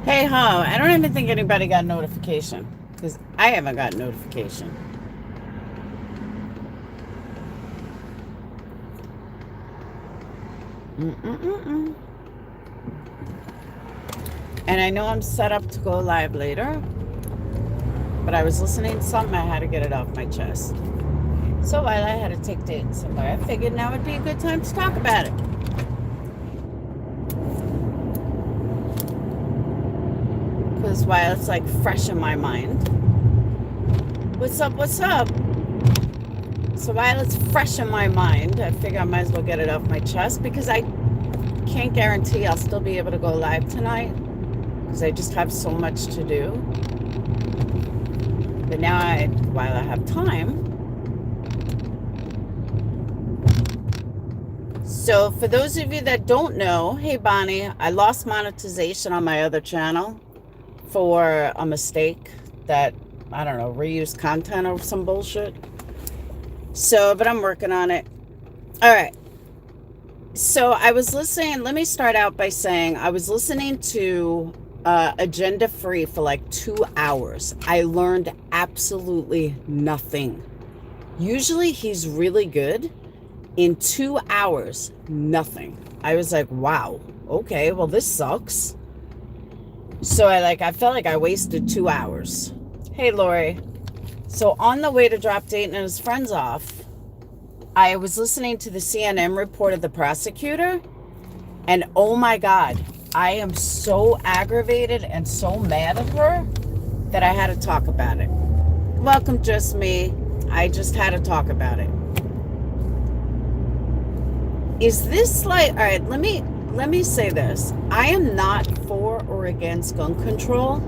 Hey ho, I don't even think anybody got notification because I haven't got notification. Mm-mm-mm-mm. And I know I'm set up to go live later, but I was listening to something, I had to get it off my chest. So while I had to take Dayton somewhere, I figured now would be a good time to talk about it. Because while it's like fresh in my mind, what's up, what's up? So while it's fresh in my mind, I figure I might as well get it off my chest because I can't guarantee I'll still be able to go live tonight because I just have so much to do. But now, while I have time, so for those of you that don't know, hey Bonnie, I lost monetization on my other channel for a mistake that, I don't know, reused content or some bullshit. So, but I'm working on it. All right. So I was listening. Let me start out by saying I was listening to Agenda Free for like 2 hours. I learned absolutely nothing. Usually he's really good. In 2 hours, nothing. I was like, wow, okay, well, this sucks. So I felt like I wasted 2 hours. Hey, Lori. So on the way to drop Dayton and his friends off, I was listening to the CNN report of the prosecutor, and oh my God, I am so aggravated and so mad at her that I had to talk about it. Welcome, just me. I just had to talk about it. Is this like, all right, let me say this. I am not for or against gun control.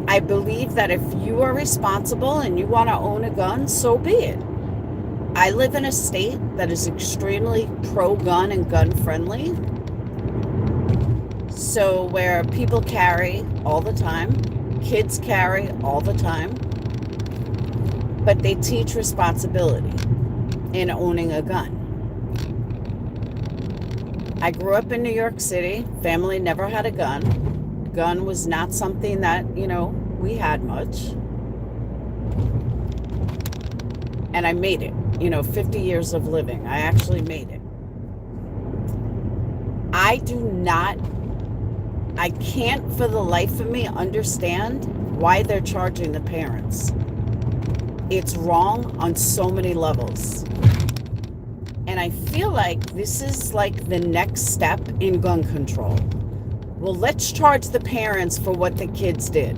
I believe that if you are responsible and you want to own a gun, so be it. I live in a state that is extremely pro-gun and gun-friendly. So where people carry all the time, kids carry all the time, but they teach responsibility in owning a gun. I grew up in New York City. Family never had a gun. Gun was not something that, we had much. And I made it. 50 years of living. I actually made it. I can't for the life of me understand why they're charging the parents. It's wrong on so many levels. And I feel like this is like the next step in gun control. Well, let's charge the parents for what the kids did.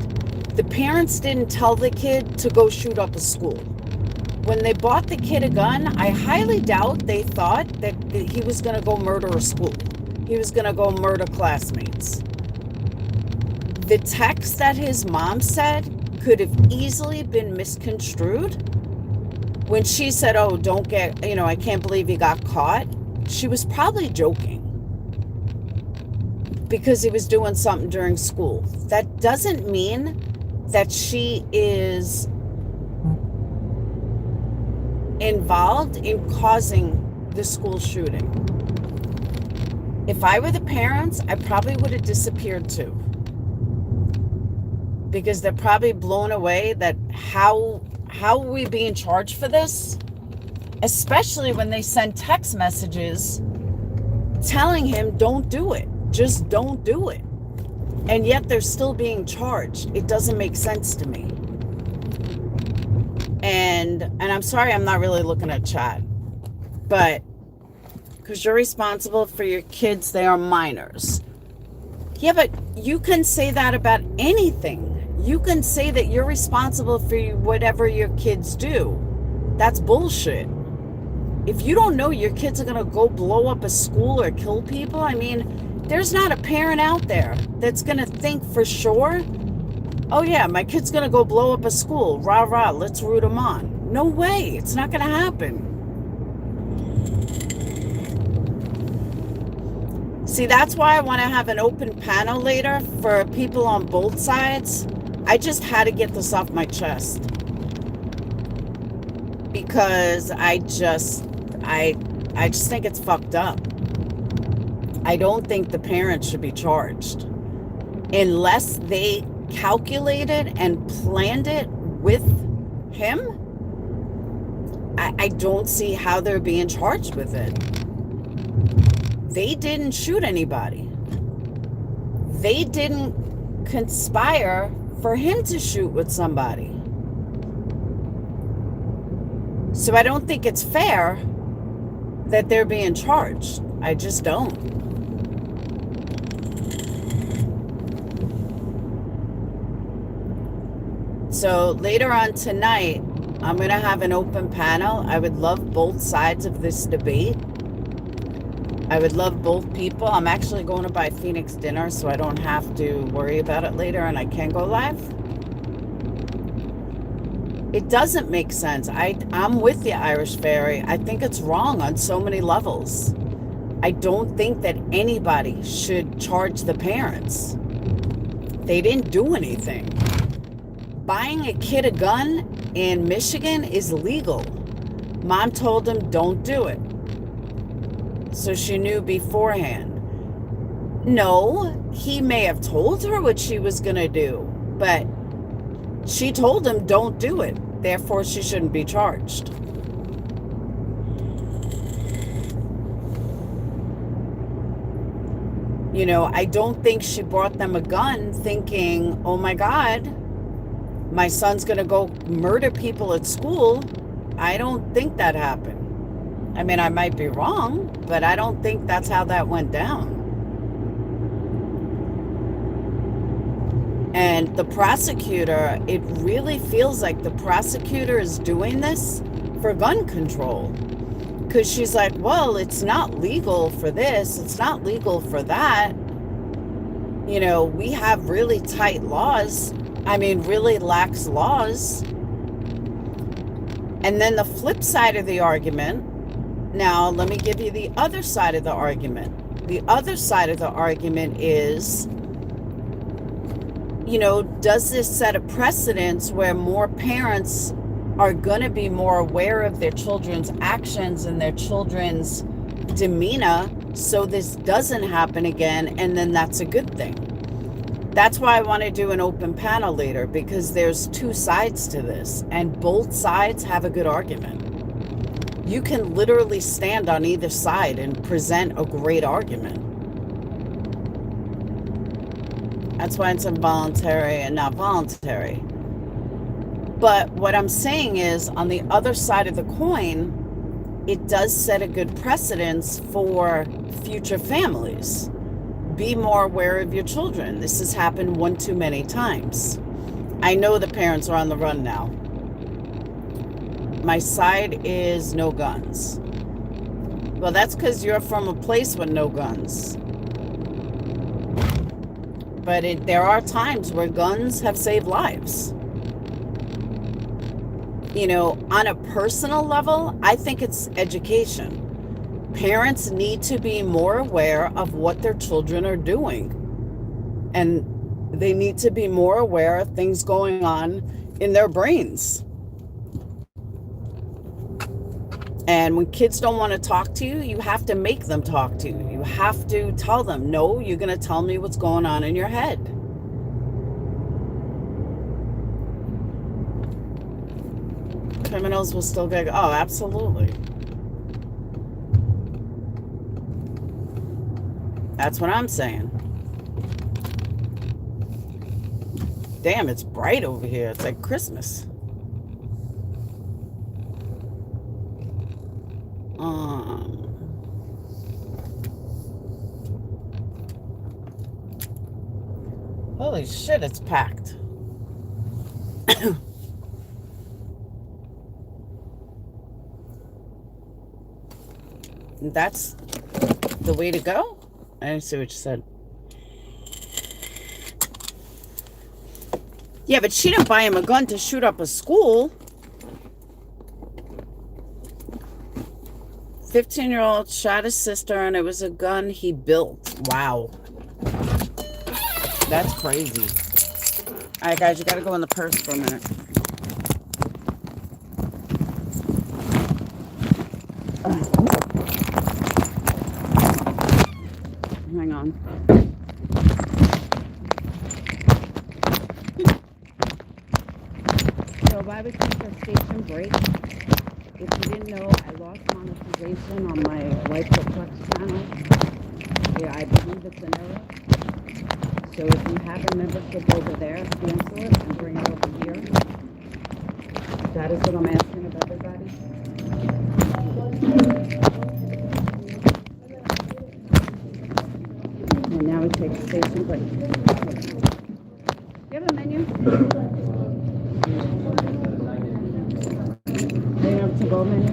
The parents didn't tell the kid to go shoot up a school. When they bought the kid a gun, I highly doubt they thought that he was going to go murder a school. He was going to go murder classmates. The text that his mom said could have easily been misconstrued. When she said, oh, don't get, I can't believe he got caught, she was probably joking because he was doing something during school. That doesn't mean that she is involved in causing the school shooting. If I were the parents, I probably would have disappeared too. Because they're probably blown away that how are we being charged for this? Especially when they send text messages telling him, don't do it. Just don't do it. And yet they're still being charged. It doesn't make sense to me. And I'm sorry I'm not really looking at chat. But because you're responsible for your kids, they are minors. Yeah, but you can say that about anything. You can say that you're responsible for whatever your kids do. That's bullshit. If you don't know your kids are going to go blow up a school or kill people, there's not a parent out there that's going to think for sure, oh yeah, my kid's going to go blow up a school. Rah, rah, let's root them on. No way. It's not going to happen. See, that's why I want to have an open panel later for people on both sides. I just had to get this off my chest because I just think it's fucked up. I don't think the parents should be charged. unless they calculated and planned it with him, I don't see how they're being charged with it. They didn't shoot anybody. They didn't conspire for him to shoot with somebody. So I don't think it's fair that they're being charged. I just don't. So later on tonight, I'm going to have an open panel. I would love both sides of this debate. I would love both people. I'm actually going to buy Phoenix dinner so I don't have to worry about it later and I can go live. It doesn't make sense. I'm with the Irish Fairy. I think it's wrong on so many levels. I don't think that anybody should charge the parents. They didn't do anything. Buying a kid a gun in Michigan is legal. Mom told him don't do it. So she knew beforehand. No, he may have told her what she was going to do, but she told him don't do it. Therefore, she shouldn't be charged. You know, I don't think she brought them a gun thinking, oh my God, my son's going to go murder people at school. I don't think that happened. I mean, I might be wrong, but I don't think that's how that went down. And the prosecutor, it really feels like the prosecutor is doing this for gun control. Because she's like, well, it's not legal for this. It's not legal for that. You know, we have really tight laws. I mean, really lax laws. And then the flip side of the argument, now let me give you the other side of the argument. The other side of the argument is, you know, does this set a precedence where more parents are going to be more aware of their children's actions and their children's demeanor so this doesn't happen again, and then that's a good thing? That's why I want to do an open panel later, because there's two sides to this, and both sides have a good argument. You can literally stand on either side and present a great argument. That's why it's involuntary and not voluntary. But what I'm saying is, on the other side of the coin, it does set a good precedence for future families. Be more aware of your children. This has happened one too many times. I know the parents are on the run now. My side is no guns. Well, that's because you're from a place with no guns. But there are times where guns have saved lives. You know, on a personal level, I think it's education. Parents need to be more aware of what their children are doing. And they need to be more aware of things going on in their brains. And when kids don't want to talk to you, you have to make them talk to you. You have to tell them, no, you're going to tell me what's going on in your head. Criminals will still get, oh, absolutely. That's what I'm saying. Damn, it's bright over here. It's like Christmas. Holy shit, it's packed. That's the way to go? I didn't see what you said. Yeah, but she didn't buy him a gun to shoot up a school. 15-year-old shot his sister, and it was a gun he built. Wow. That's crazy. All right, guys, you got to go in the purse for a minute. Hang on. why we take a station break? If you didn't know, I lost monetization on my White Perplex channel. Yeah, I believe it's an error. So if you have a membership over there, cancel it and bring it over here. That is what I'm asking of everybody. And now we take a station break. Do you have a menu? Do you have a to-go menu?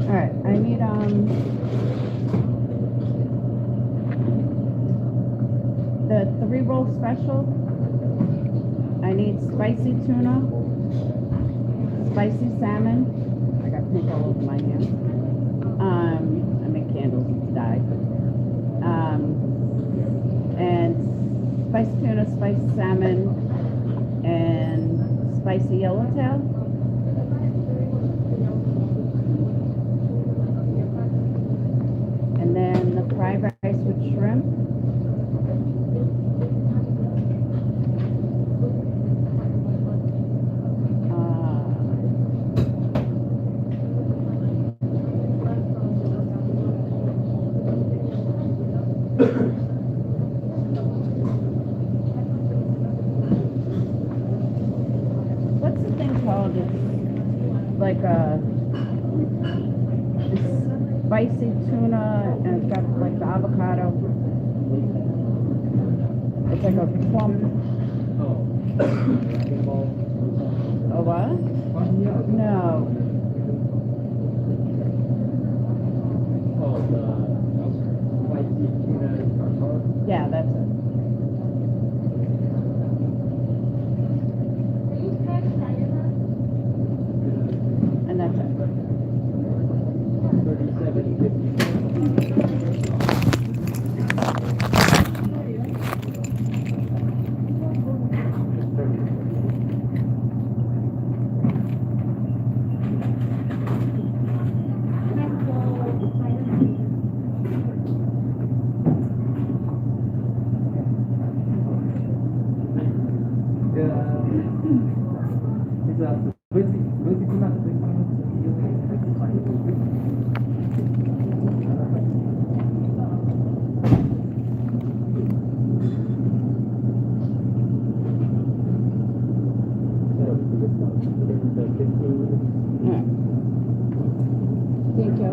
Alright, I need the 3-roll special. I need spicy tuna, spicy salmon. I got pink all over my hand. I make candles to dye. And spicy tuna, spicy salmon, and spicy yellowtail. And then the fried rice with shrimp. What's the thing called? It's like a spicy tuna, and it's got like the avocado. It's like a plum. Oh, what? No. Yeah, that's it. And that's it. Thank you.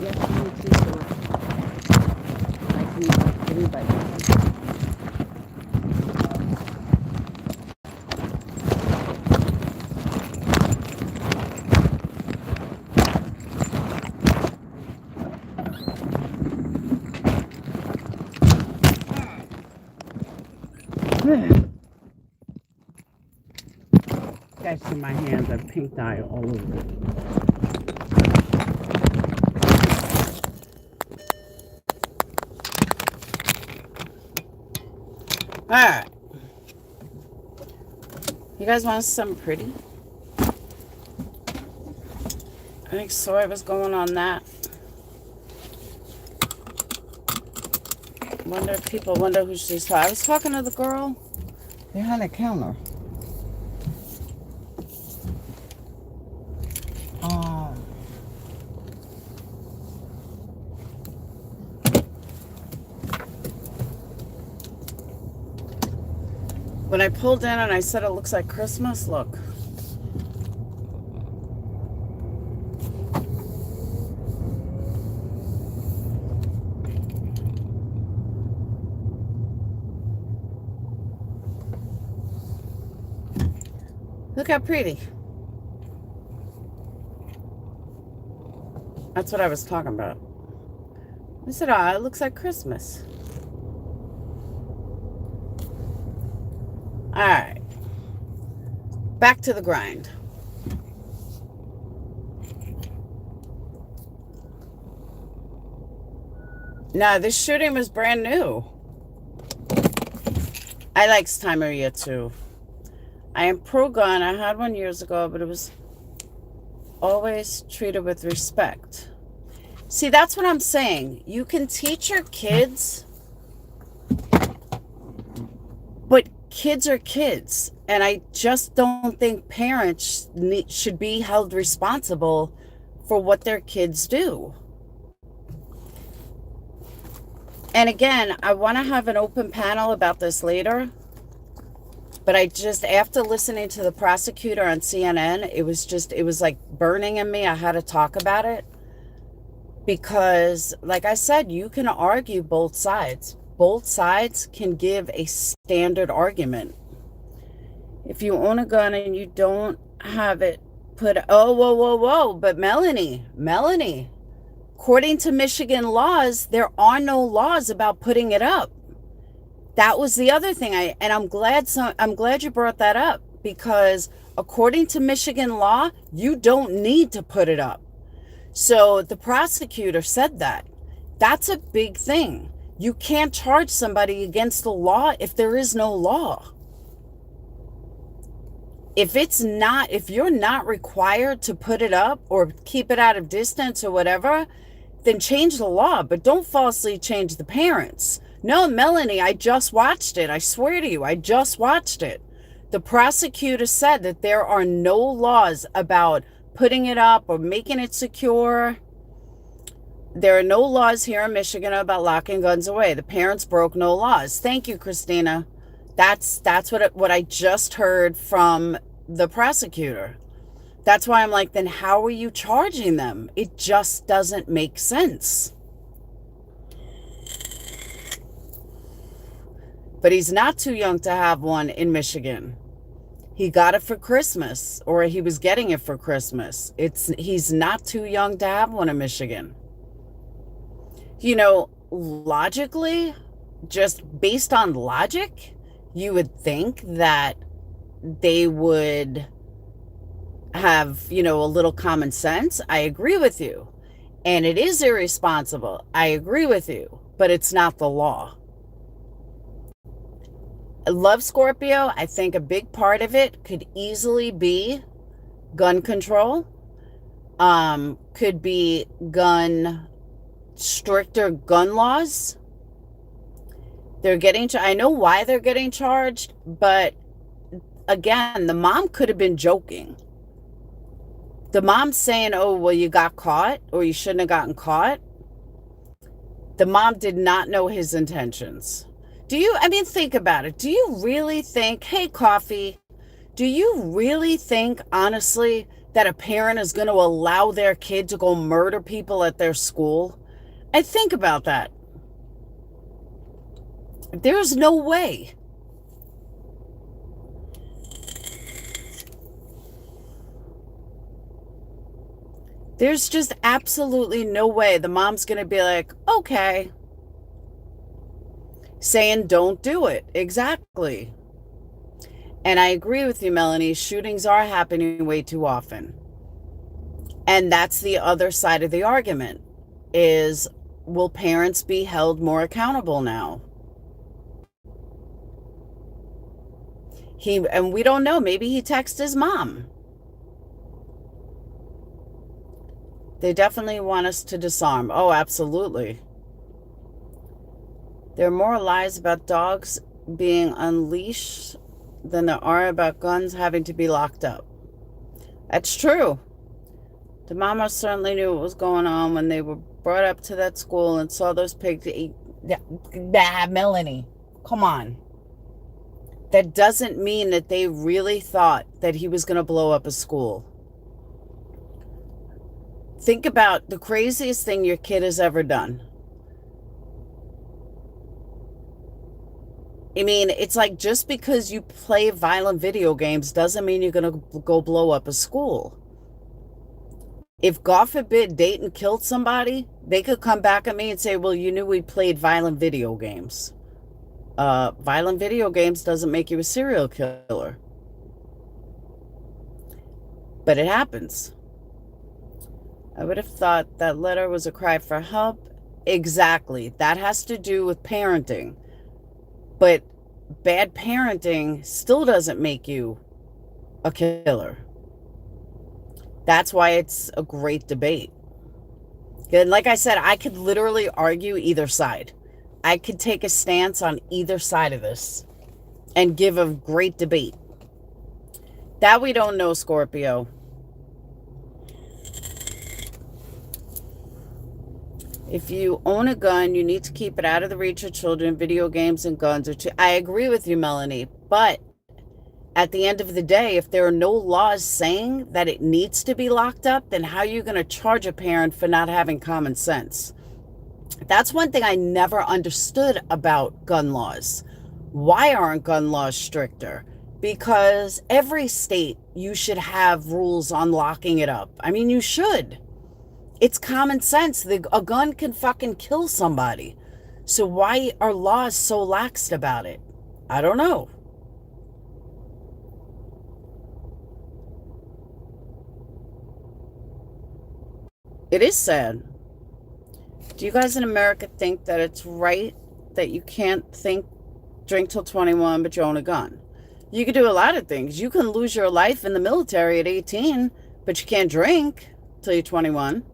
Yes, you need to. Nice to meet everybody. You guys see my hands, I have pink dye all over it. Alright. You guys want something pretty? I think soy was going on that. Wonder if people wonder who she's talking. I was talking to the girl behind the counter. When I pulled in and I said it looks like Christmas, look. Look how pretty. That's what I was talking about. I said, ah, it looks like Christmas. All right. Back to the grind. No, this shooting was brand new. I like this time of year too. I am pro-gun. I had one years ago, but it was always treated with respect. See, that's what I'm saying. You can teach your kids, but kids are kids. And I just don't think parents should be held responsible for what their kids do. And again, I want to have an open panel about this later. But I just, after listening to the prosecutor on CNN, it was like burning in me. I had to talk about it. Because, like I said, you can argue both sides. Both sides can give a standard argument. If you own a gun and you don't have it whoa. But Melanie, according to Michigan laws, there are no laws about putting it up. That was the other thing. I'm glad you brought that up, because according to Michigan law, you don't need to put it up. So the prosecutor said that. That's a big thing. You can't charge somebody against the law if there is no law. If you're not required to put it up or keep it out of distance or whatever, then change the law, but don't falsely change the parents. No, Melanie, I just watched it. I swear to you, I just watched it. The prosecutor said that there are no laws about putting it up or making it secure. There are no laws here in Michigan about locking guns away. The parents broke no laws. Thank you, Christina. That's what I just heard from the prosecutor. That's why I'm like, then how are you charging them? It just doesn't make sense. But he's not too young to have one in Michigan. He got it for Christmas, or he was getting it for Christmas. He's not too young to have one in Michigan. You know, logically, just based on logic, you would think that they would have, a little common sense. I agree with you. And it is irresponsible. I agree with you. But it's not the law. I love Scorpio. I think a big part of it could easily be gun control. Could be stricter gun laws. I know why they're getting charged, but again, the mom could have been joking. The mom's saying, oh, well, you got caught, or you shouldn't have gotten caught. The mom did not know his intentions. Think about it. Do you really think, hey, Coffee, do you really think, honestly, that a parent is going to allow their kid to go murder people at their school? I think about that. There's no way. There's just absolutely no way the mom's going to be like, okay, saying don't do it. Exactly. And I agree with you, Melanie. Shootings are happening way too often. And that's the other side of the argument is, will parents be held more accountable now? And we don't know. Maybe he texted his mom. They definitely want us to disarm. Oh, absolutely. There are more lies about dogs being unleashed than there are about guns having to be locked up. That's true. The mama certainly knew what was going on when they were brought up to that school and saw those pigs eat. Melanie, come on. That doesn't mean that they really thought that he was going to blow up a school. Think about the craziest thing your kid has ever done. It's like, just because you play violent video games doesn't mean you're going to go blow up a school. If, God forbid, Dayton killed somebody, they could come back at me and say, well, you knew we played violent video games. Violent video games doesn't make you a serial killer. But it happens. I would have thought that letter was a cry for help. Exactly. That has to do with parenting. But bad parenting still doesn't make you a killer. That's why it's a great debate. And like I said, I could literally argue either side. I could take a stance on either side of this and give a great debate. That we don't know, Scorpio. If you own a gun, you need to keep it out of the reach of children. Video games and guns are too... I agree with you, Melanie. But at the end of the day, if there are no laws saying that it needs to be locked up, then how are you going to charge a parent for not having common sense? That's one thing I never understood about gun laws. Why aren't gun laws stricter? Because every state, you should have rules on locking it up. I mean, you should. It's common sense. A gun can fucking kill somebody. So why are laws so laxed about it? I don't know. It is sad. Do you guys in America think that it's right that you can't drink till 21, but you own a gun? You could do a lot of things. You can lose your life in the military at 18, but you can't drink till you're 21.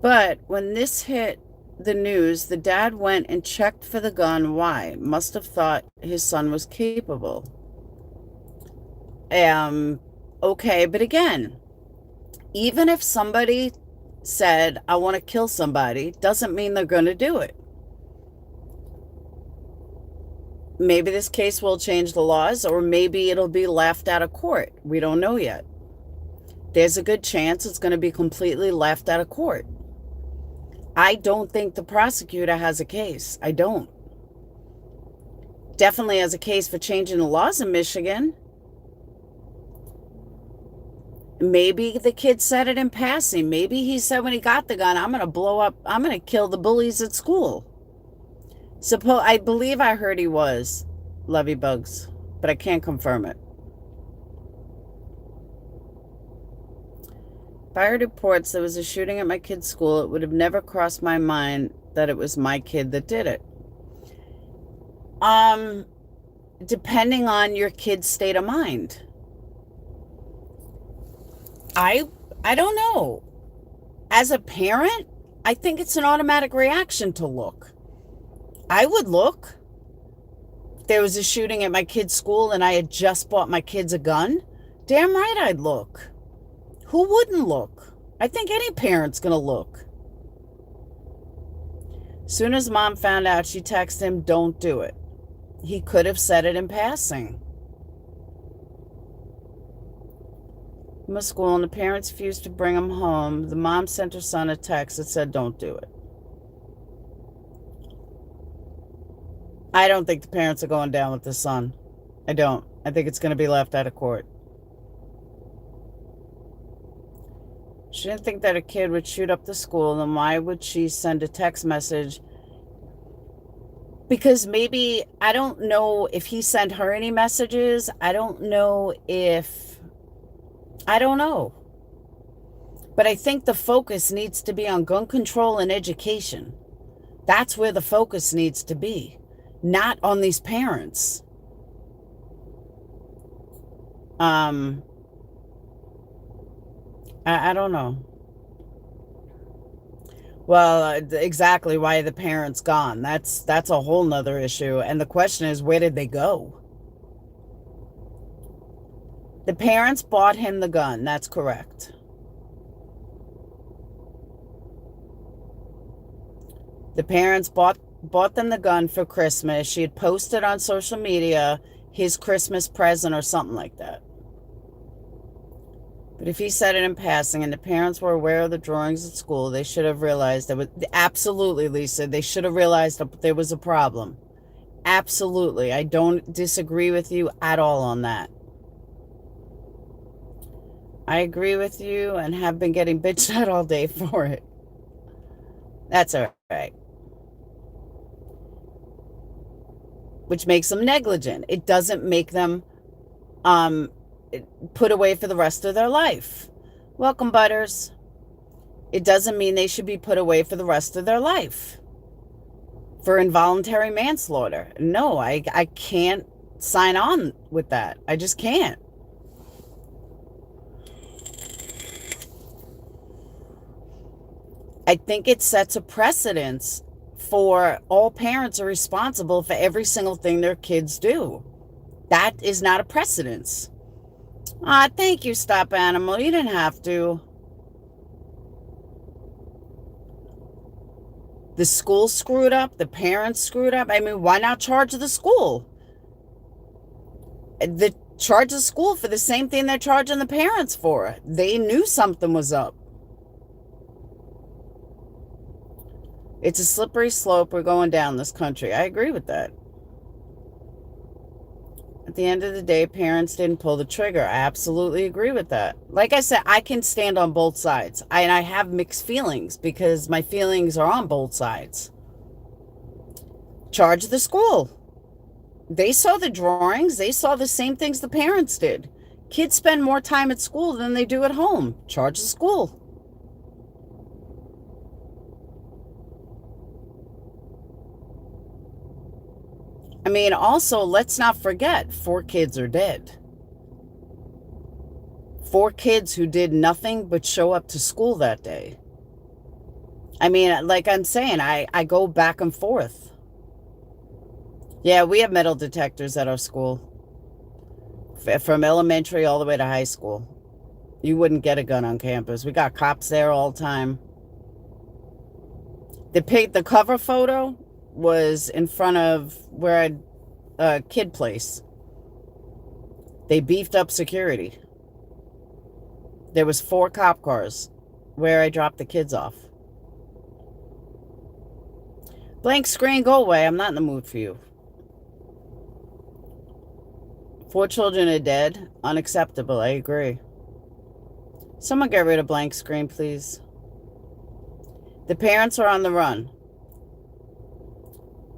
But when this hit the news, the dad went and checked for the gun. Why? Must have thought his son was capable. Okay, but again, even if somebody said, I want to kill somebody, doesn't mean they're going to do it. Maybe this case will change the laws, or maybe it'll be laughed out of court. We don't know yet. There's a good chance it's going to be completely laughed out of court. I don't think the prosecutor has a case. I don't. Definitely has a case for changing the laws in Michigan. Maybe the kid said it in passing. Maybe he said when he got the gun, I'm going to blow up, I'm going to kill the bullies at school. I believe I heard he was Lovey Bugs, but I can't confirm it. If I heard reports there was a shooting at my kid's school, it would have never crossed my mind that it was my kid that did it. Depending on your kid's state of mind. I don't know. As a parent, I think it's an automatic reaction to look. I would look. If there was a shooting at my kid's school and I had just bought my kids a gun, damn right I'd look. Who wouldn't look? I think any parent's going to look. Soon as mom found out, she texted him, don't do it. He could have said it in passing. From a school, and the parents refused to bring him home. The mom sent her son a text that said, don't do it. I don't think the parents are going down with the son. I don't. I think it's going to be left out of court. She didn't think that a kid would shoot up the school, then why would she send a text message? Because maybe, I don't know if he sent her any messages. I don't know. But I think the focus needs to be on gun control and education. That's where the focus needs to be, not on these parents. I don't know. Well, exactly why the parents gone. That's a whole nother issue. And the question is, where did they go? The parents bought him the gun. That's correct. The parents bought them the gun for Christmas. She had posted on social media his Christmas present or something like that. But if he said it in passing and the parents were aware of the drawings at school, they should have realized absolutely, Lisa, they should have realized that there was a problem. Absolutely. I don't disagree with you at all on that. I agree with you and have been getting bitched at all day for it. That's all right. Which makes them negligent. It doesn't make them put away for the rest of their life. Welcome, Butters. It doesn't mean they should be put away for the rest of their life for involuntary manslaughter. No, I can't sign on with that. I just can't. I think it sets a precedence for all parents are responsible for every single thing their kids do. That is not a precedence. Thank you, Stop Animal. You didn't have to. The school screwed up. The parents screwed up. I mean, why not charge the school? Charge the school for the same thing they're charging the parents for. They knew something was up. It's a slippery slope we're going down this country. I agree with that. At the end of the day, parents didn't pull the trigger. I absolutely agree with that. Like I said, I can stand on both sides. And I have mixed feelings because my feelings are on both sides. Charge the school. They saw the drawings. They saw the same things the parents did. Kids spend more time at school than they do at home. Charge the school. I mean, also, let's not forget, 4 kids are dead. 4 kids who did nothing but show up to school that day. I mean, like I'm saying, I go back and forth. Yeah, we have metal detectors at our school. From elementary all the way to high school. You wouldn't get a gun on campus. We got cops there all the time. The cover photo was in front of where a kid place. They beefed up security. There was 4 cop cars where I dropped the kids off. Blank screen, go away. I'm not in the mood for you. 4 children are dead. Unacceptable. I agree. Someone get rid of blank screen, please. The parents are on the run.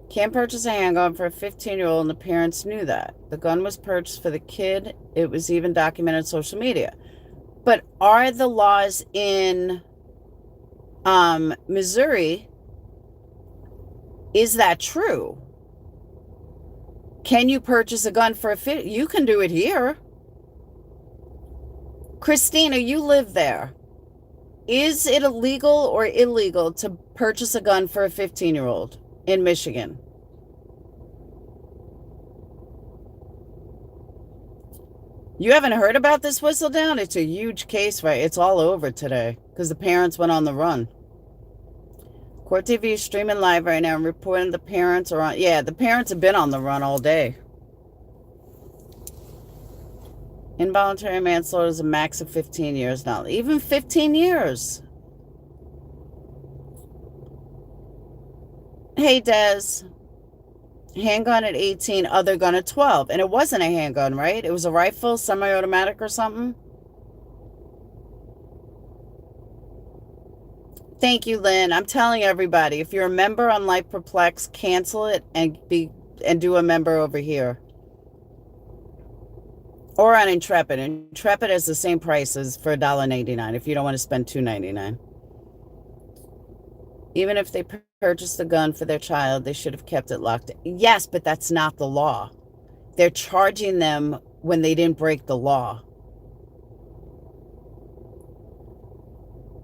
Can't purchase a handgun for a 15-year-old, and the parents knew that. The gun was purchased for the kid. It was even documented on social media. But are the laws in Missouri, is that true? Can you purchase a gun for a 15? You can do it here. Christina, you live there. Is it illegal or illegal to purchase a gun for a 15-year-old in Michigan? You haven't heard about this Whistledown? It's a huge case, right? It's all over today because the parents went on the run. Court TV is streaming live right now and reporting the parents are on. Yeah, the parents have been on the run all day. Involuntary manslaughter is a max of 15 years now. Even 15 years. Hey, Des. Handgun at 18, other gun at 12. And it wasn't a handgun, right? It was a rifle, semi-automatic or something. Thank you, Lynn. I'm telling everybody, if you're a member on Life Perplex, cancel it and do a member over here. Or on Intrepid. Intrepid has the same prices for $1.99 if you don't want to spend $2.99. Even if they purchased the gun for their child, they should have kept it locked. Yes, but that's not the law. They're charging them when they didn't break the law.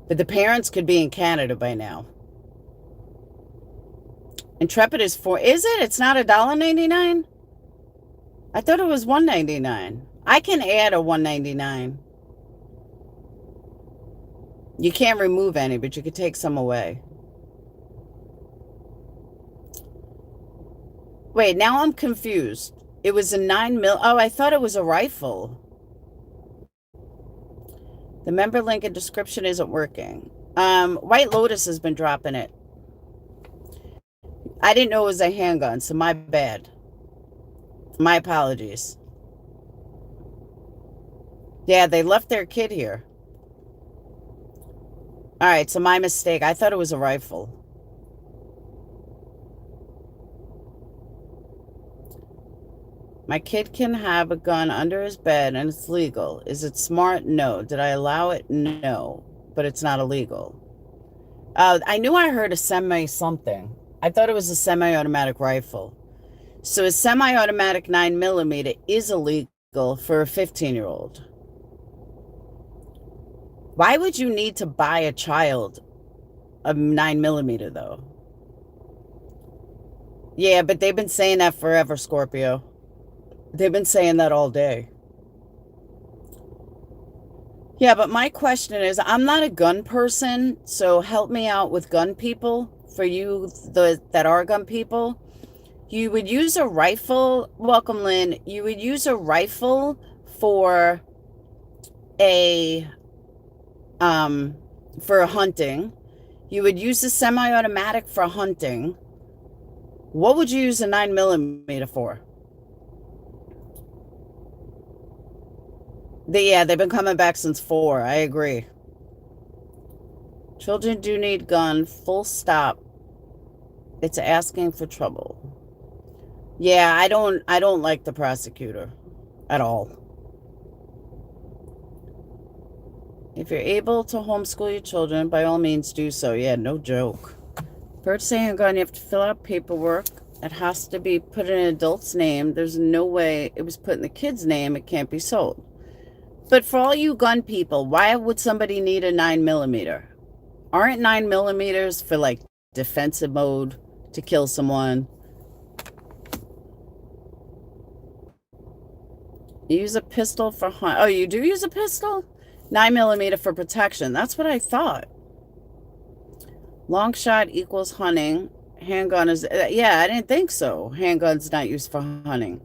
But the parents could be in Canada by now. Intrepid is is it? It's not $1.99? I thought it was $1.99. I can add a $1.99. You can't remove any, but you could take some away. Wait, now I'm confused. It was a 9mm. Oh, I thought it was a rifle. The member link and description isn't working. White Lotus has been dropping it. I didn't know it was a handgun, so my bad. My apologies. Yeah, they left their kid here. All right, so my mistake. I thought it was a rifle. My kid can have a gun under his bed and it's legal. Is it smart? No. Did I allow it? No. But it's not illegal. I knew I heard a semi something. I thought it was a semi-automatic rifle. So a semi-automatic 9mm is illegal for a 15-year-old. Why would you need to buy a child a 9mm though? Yeah, but they've been saying that forever, Scorpio. They've been saying that all day. Yeah, but my question is, I'm not a gun person, so help me out with gun people. For you that are gun people, you would use a rifle. Welcome, Lynn. You would use a rifle for a hunting. You would use a semi-automatic for hunting. What would you use a 9mm for? Yeah, they've been coming back since 4. I agree. Children do need gun, full stop. It's asking for trouble. Yeah, I don't like the prosecutor at all. If you're able to homeschool your children, by all means do so. Yeah, no joke. Purchasing a gun, you have to fill out paperwork. It has to be put in an adult's name. There's no way it was put in the kid's name. It can't be sold. But for all you gun people, why would somebody need a 9mm? Aren't 9mm for like defensive mode to kill someone? You use a pistol for hunt. Oh, you do use a pistol? 9mm for protection. That's what I thought. Long shot equals hunting. Handgun is... yeah, I didn't think so. Handgun's not used for hunting.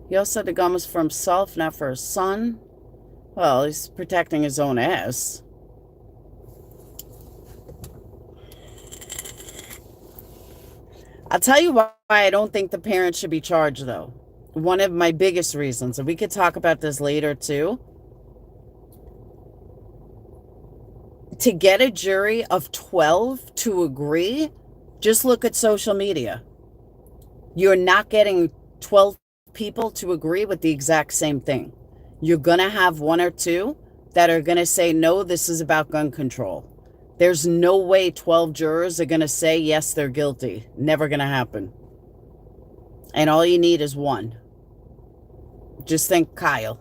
He also said the gun was for himself, not for his son. Well, he's protecting his own ass. I'll tell you why I don't think the parents should be charged, though. One of my biggest reasons, and we could talk about this later, too. To get a jury of 12 to agree, just look at social media. You're not getting 12 people to agree with the exact same thing. You're going to have 1 or 2 that are going to say, no, this is about gun control. There's no way 12 jurors are going to say, yes, they're guilty. Never going to happen. And all you need is 1. Just think Kyle.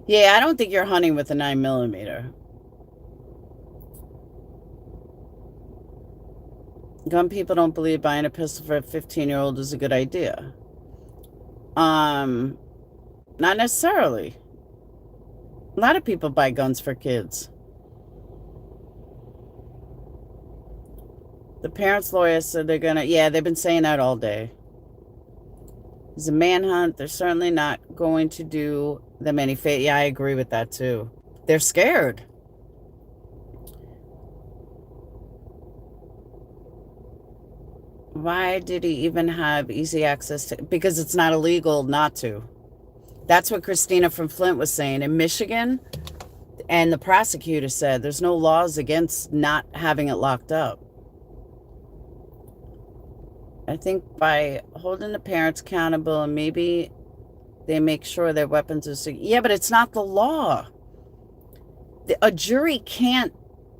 Yeah, I don't think you're hunting with a 9mm. Gun people don't believe buying a pistol for a 15-year-old is a good idea. Not necessarily. A lot of people buy guns for kids. The parents' lawyer said they're gonna... yeah, they've been saying that all day. It's a manhunt. They're certainly not going to do them any favor. Yeah, I agree with that too. They're scared. Why did he even have easy access to... because it's not illegal not to. That's what Christina from Flint was saying. In Michigan, and the prosecutor said there's no laws against not having it locked up. I think by holding the parents accountable and maybe they make sure their weapons are... yeah, but it's not the law. A jury can't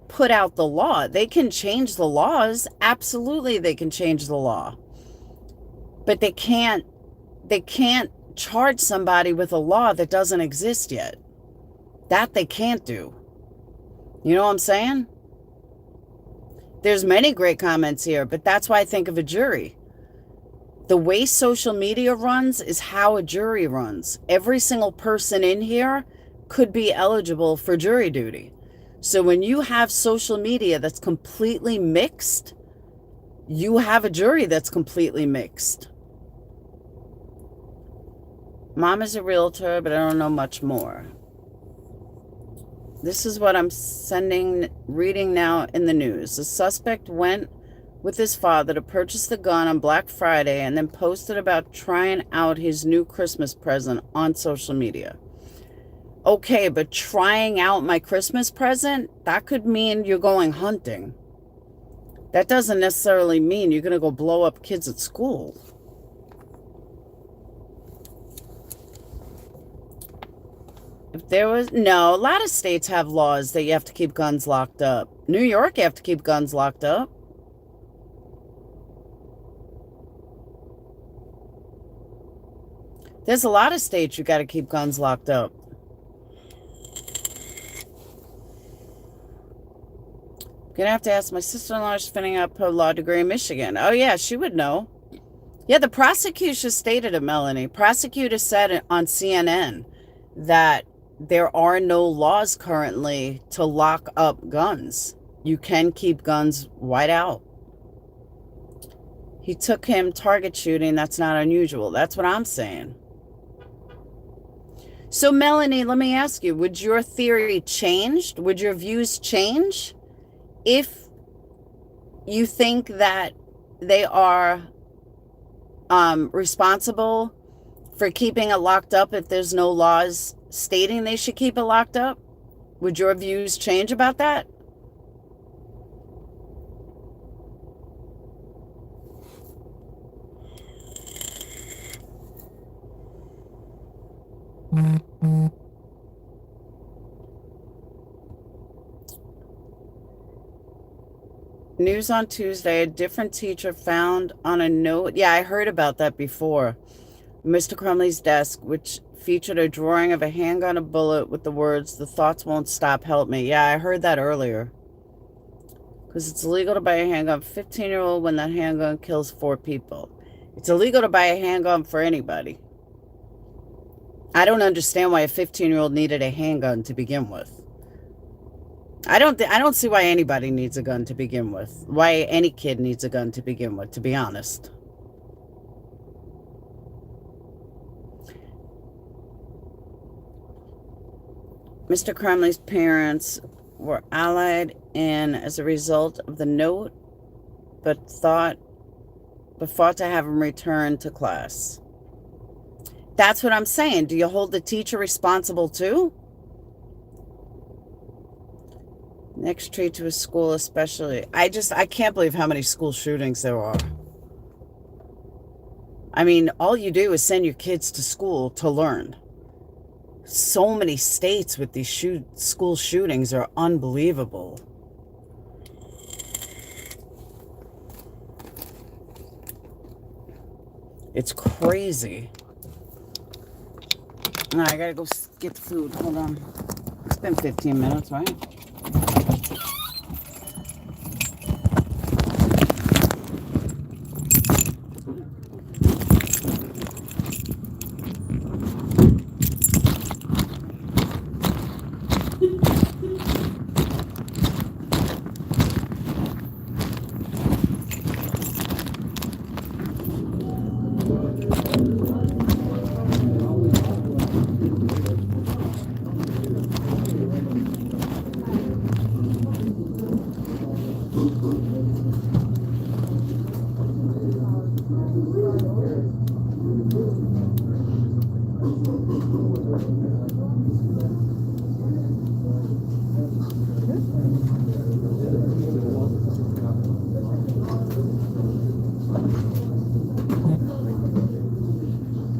put out the law. They can change the laws. Absolutely, they can change the law. But they can't charge somebody with a law that doesn't exist yet. That they can't do. You know what I'm saying? There's many great comments here, but that's why I think of a jury. The way social media runs is how a jury runs. Every single person in here could be eligible for jury duty. So when you have social media that's completely mixed, you have a jury that's completely mixed. Mom is a realtor, but I don't know much more. This is what I'm reading now in the news. The suspect went with his father to purchase the gun on Black Friday and then posted about trying out his new Christmas present on social media. Okay, but trying out my Christmas present, that could mean you're going hunting. That doesn't necessarily mean you're going to go blow up kids at school. If there was, no, a lot of states have laws that you have to keep guns locked up. New York, you have to keep guns locked up. There's a lot of states you got to keep guns locked up. Gonna have to ask my sister-in-law. She's finishing up her law degree in Michigan. Oh yeah, she would know. Yeah, the prosecutor stated it, Melanie. Prosecutor said on CNN that there are no laws currently to lock up guns. You can keep guns white out. He took him target shooting. That's not unusual. That's what I'm saying. So, Melanie, let me ask you, would your theory change? Would your views change if you think that they are responsible for keeping it locked up if there's no laws stating they should keep it locked up? Would your views change about that? News on Tuesday, a different teacher found on a note. Yeah, I heard about that before. Mr. Crumley's desk, which featured a drawing of a handgun, a bullet with the words, "The thoughts won't stop, help me." Yeah, I heard that earlier. Because it's illegal to buy a handgun for a 15-year-old when that handgun kills 4 people. It's illegal to buy a handgun for anybody. I don't understand why a 15-year-old needed a handgun to begin with. I don't see why anybody needs a gun to begin with. Why any kid needs a gun to begin with, to be honest. Mr. Crumley's parents were allied in as a result of the note, but fought to have him return to class. That's what I'm saying. Do you hold the teacher responsible too? Next treat to a school especially. I can't believe how many school shootings there are. I mean, all you do is send your kids to school to learn. So many states with these school shootings are unbelievable. It's crazy. All right, I gotta go get the food. Hold on. It's been 15 minutes, right?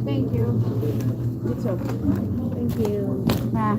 Thank you. It's okay. Thank you. Ah.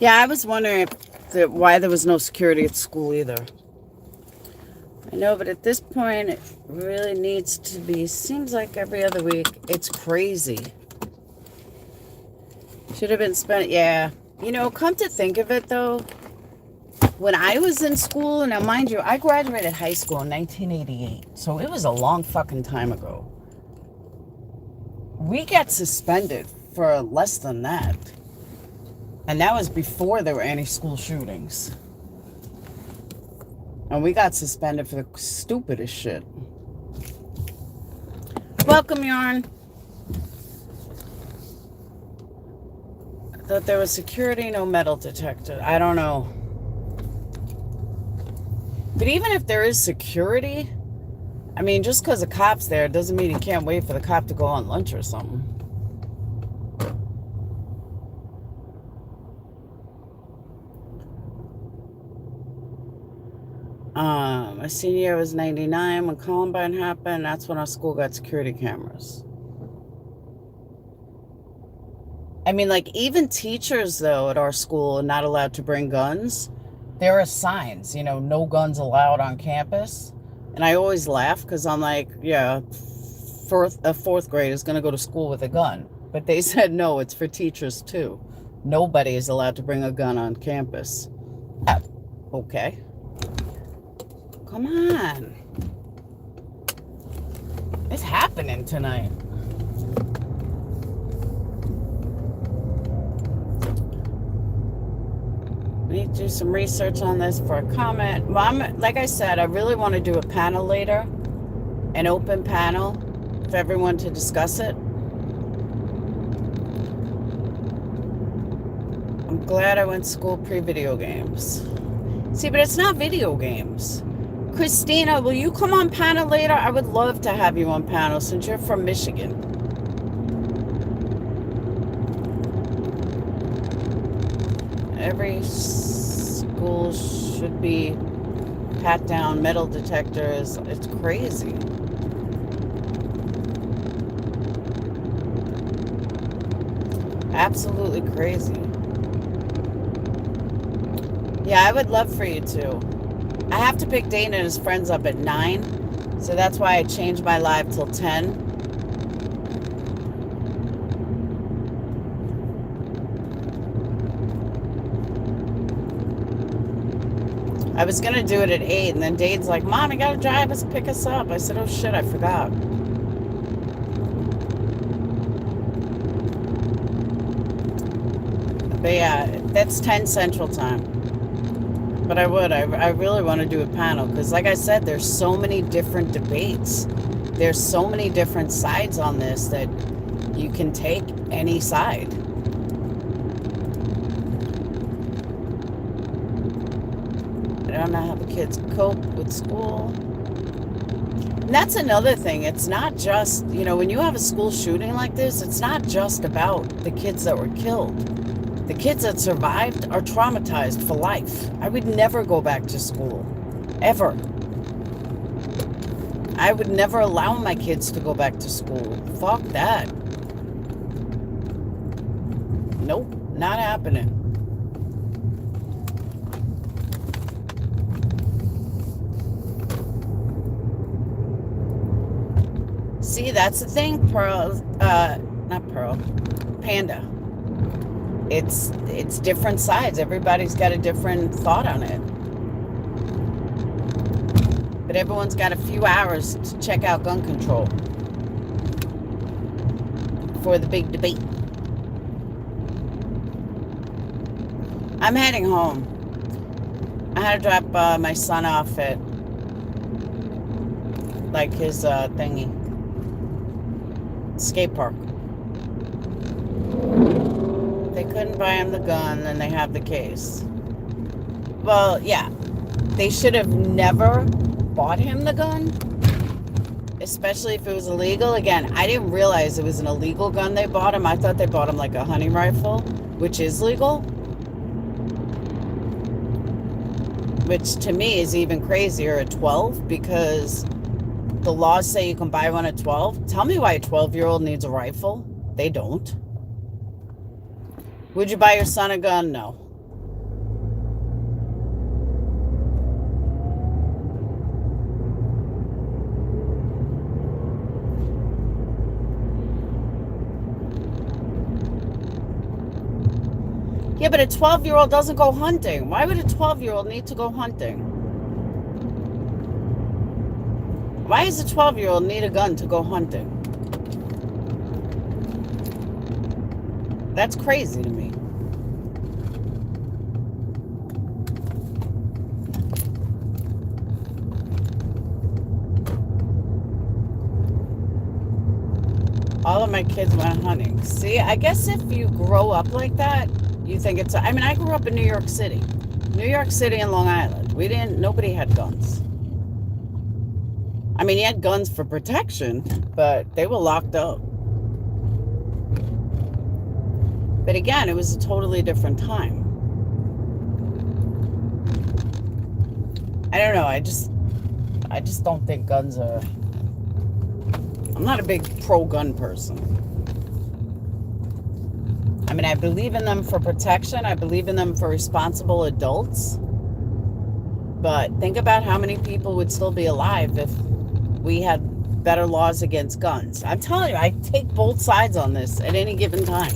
Yeah, I was wondering why there was no security at school either. I know, but at this point, it really needs to be. Seems like every other week. It's crazy. Should have been spent. Yeah. You know, come to think of it, though, when I was in school, and now mind you, I graduated high school in 1988, so it was a long fucking time ago. We got suspended for less than that. And that was before there were any school shootings. And we got suspended for the stupidest shit. Welcome, Yarn. I thought there was security, no metal detector. I don't know. But even if there is security, I mean, just because a cop's there doesn't mean you can't wait for the cop to go on lunch or something. My senior year was 99 when Columbine happened. That's when our school got security cameras. I mean, like, even teachers, though, at our school are not allowed to bring guns. There are signs, you know, no guns allowed on campus. And I always laugh because I'm like, yeah, a fourth grade is going to go to school with a gun. But they said, no, it's for teachers, too. Nobody is allowed to bring a gun on campus. Okay. Come on. It's happening tonight. I need to do some research on this for a comment. Well, like I said, I really want to do a panel later. An open panel for everyone to discuss it. I'm glad I went to school pre-video games. See, but it's not video games. Christina, will you come on panel later? I would love to have you on panel since you're from Michigan. Every school should be pat down metal detectors. It's crazy. Absolutely crazy. Yeah, I would love for you to. I have to pick Dana and his friends up at 9, so that's why I changed my live till 10. I was going to do it at 8, and then Dane's like, Mom, you got to drive us, pick us up. I said, oh shit, I forgot. But yeah, that's 10 Central Time. But I really want to do a panel because, like I said, there's so many different debates. There's so many different sides on this that you can take any side. I don't know how the kids cope with school. And that's another thing. It's not just, you know, when you have a school shooting like this, it's not just about the kids that were killed. The kids that survived are traumatized for life. I would never go back to school. Ever. I would never allow my kids to go back to school. Fuck that. Nope, not happening. See, that's the thing, Panda. It's different sides. Everybody's got a different thought on it. But everyone's got a few hours to check out gun control for the big debate. I'm heading home. I had to drop my son off at like his thingy. Skate park. They couldn't buy him the gun, and they have the case. Well, yeah. They should have never bought him the gun, especially if it was illegal. Again, I didn't realize it was an illegal gun they bought him. I thought they bought him like a hunting rifle, which is legal. Which to me is even crazier at 12 because the laws say you can buy one at 12. Tell me why a 12-year-old needs a rifle. They don't. Would you buy your son a gun? No. Yeah, but a 12-year-old doesn't go hunting. Why would a 12-year-old need to go hunting? Why does a 12-year-old need a gun to go hunting? That's crazy to me. All of my kids went hunting. See, I guess if you grow up like that, you think it's... I mean, I grew up in New York City. New York City and Long Island. Nobody had guns. I mean, you had guns for protection, but they were locked up. But again, it was a totally different time. I don't know. I just don't think guns are... I'm not a big pro-gun person. I mean, I believe in them for protection. I believe in them for responsible adults. But think about how many people would still be alive if we had better laws against guns. I'm telling you, I take both sides on this at any given time.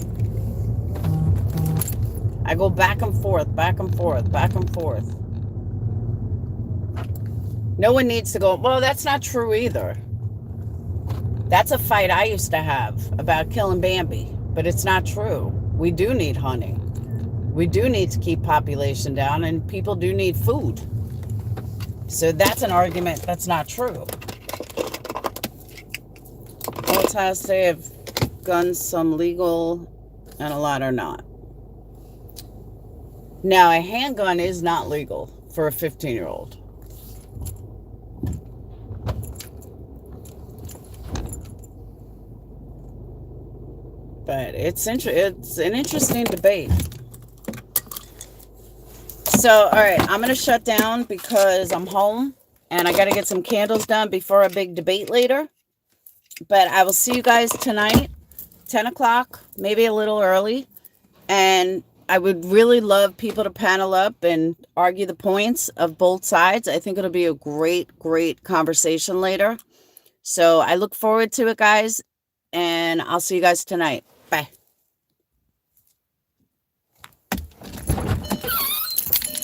I go back and forth, back and forth, back and forth. No one needs to go, well, that's not true either. That's a fight I used to have about killing Bambi, but it's not true. We do need hunting. We do need to keep population down, and people do need food. So that's an argument that's not true. All has to say of guns, some legal and a lot are not. Now, a handgun is not legal for a 15-year-old. But it's an interesting debate. So, all right, I'm going to shut down because I'm home and I got to get some candles done before a big debate later. But I will see you guys tonight, 10 o'clock, maybe a little early. And I would really love people to panel up and argue the points of both sides. I think it'll be a great, great conversation later. So I look forward to it, guys. And I'll see you guys tonight. Bye.